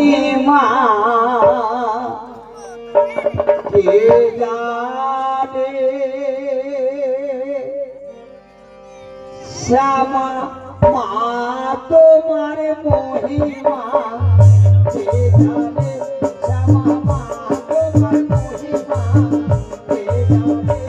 মহিমা কে জানে শ্যামা মা তোমার মহিমা কে জানে শ্যামা মা তোমার মহিমা কে জানে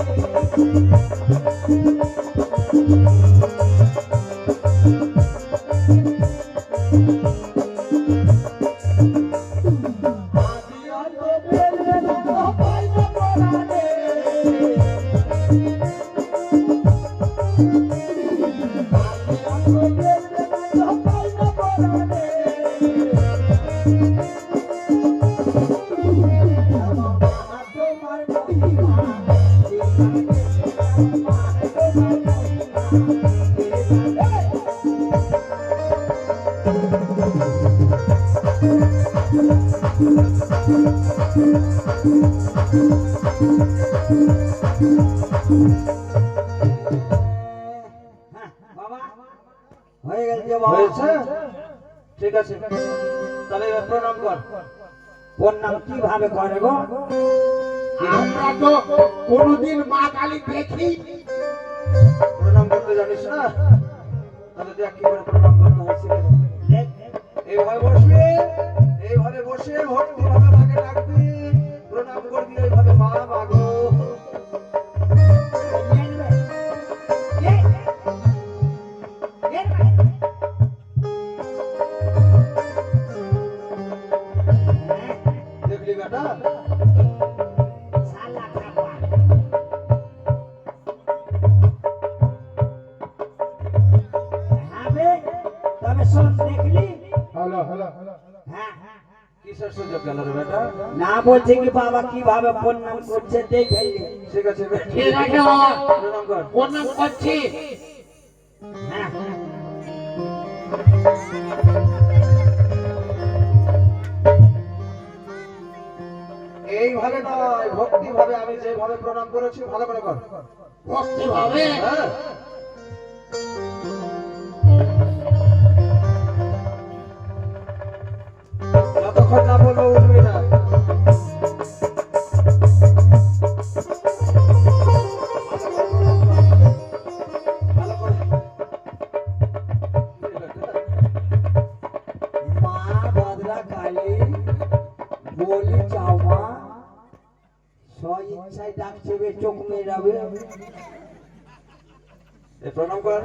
হয়ে গেছে হয়েছে ঠিক আছে তাহলে প্রণাম কর প্রণাম কিভাবে করে গো আমরা তো কোনদিন মা কালী দেখি প্রণাম করতে জানিস না তাহলে দেখ কি করে প্রণাম করতে হয় এইভাবে বসবি এইভাবে বসে ভক্তি ভাবে মাকে ডাকবি প্রণাম করবি এইভাবে মা মাগো দেখলি বেটা না বলছে কি বাবা কিভাবে প্রণাম করছে দেখে ঠিক আছে ঠিক আছে বাবা প্রণাম কর প্রণাম করছি এইভাবে নয় ভক্তি ভাবে আমি যেভাবে প্রণাম করেছি ভালো করে কর ভক্তি ভাবে হ্যাঁ যতক্ষণ না বলবো উঠবি না মা ভদ্রা কালী বলি চাও মা ইচ্ছায় ডাকছে চোখ মেরাবে প্রণাম কর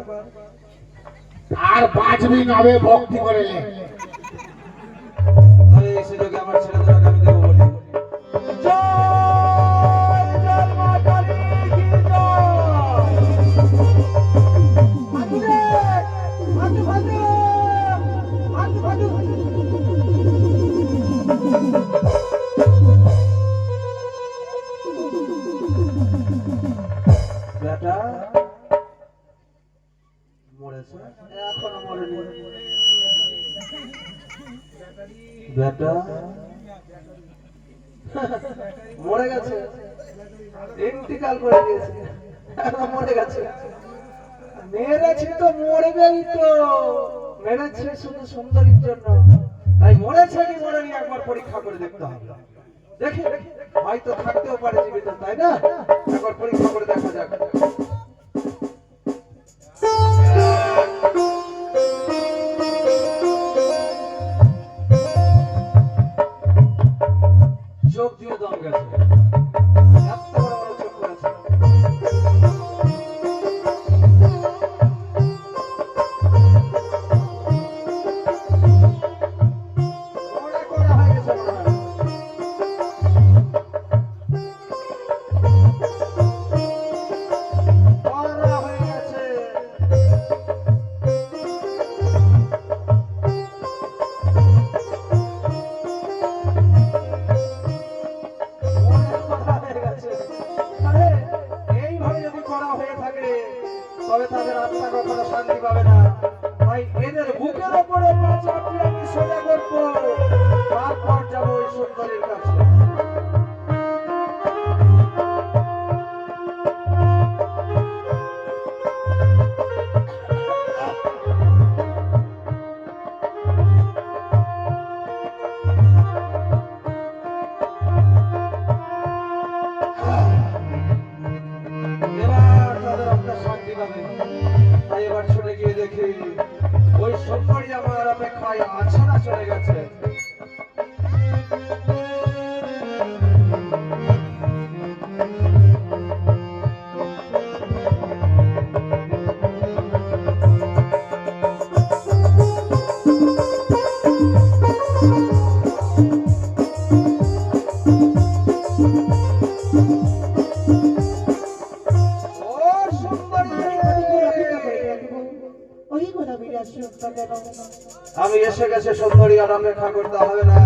আর 5 দিন হবে ভক্তি করলে এই সুযোগে আমার ছেলেদের আমি দেবো বলি জয় জয় মা কালী কি জয় মাতুরে মাতু মাতু মাতু মাতু বেটা মরেছে এখনো মরেনি বেটা মরে গেছে ইন্তিকাল করে দিয়েছে মরে গেছে মেরেছে তো মরবেই তো মেরেছে শুধু সুন্দরীর জন্য তাই মরেছে কি মরেনি একবার পরীক্ষা করে দেখতে হবে দেখি হয়তো থাকতেও পারে জীবিত তাই না একবার পরীক্ষা করে দেখা যাক চোখ দিয়ে দম গেছে এত বড় বড় চোখ করেছে মনে করা হয়ে গেছে করা হয়ে গেছে তবে তাদের আত্মা কখনো শান্তি পাবে না তাই এদের বুকের ওপরে চাপিয়ে আমি সোজা করবো তারপর যাবো ওই সুন্দরীর কাছে জামাই আছে না চলে গেছে? ও সুন্দরী! ওই কথা বিরাজ শুনতে কেন? আমি এসে গেছে সুন্দরী, আর অপেক্ষা করতে হবে না।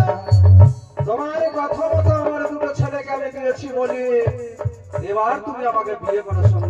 তোমার কথা মতো আমার দুটো ছেলেকে আমি দিয়েছি বলি এবার তুমি আমাকে বিয়ে করো সুন্দরী।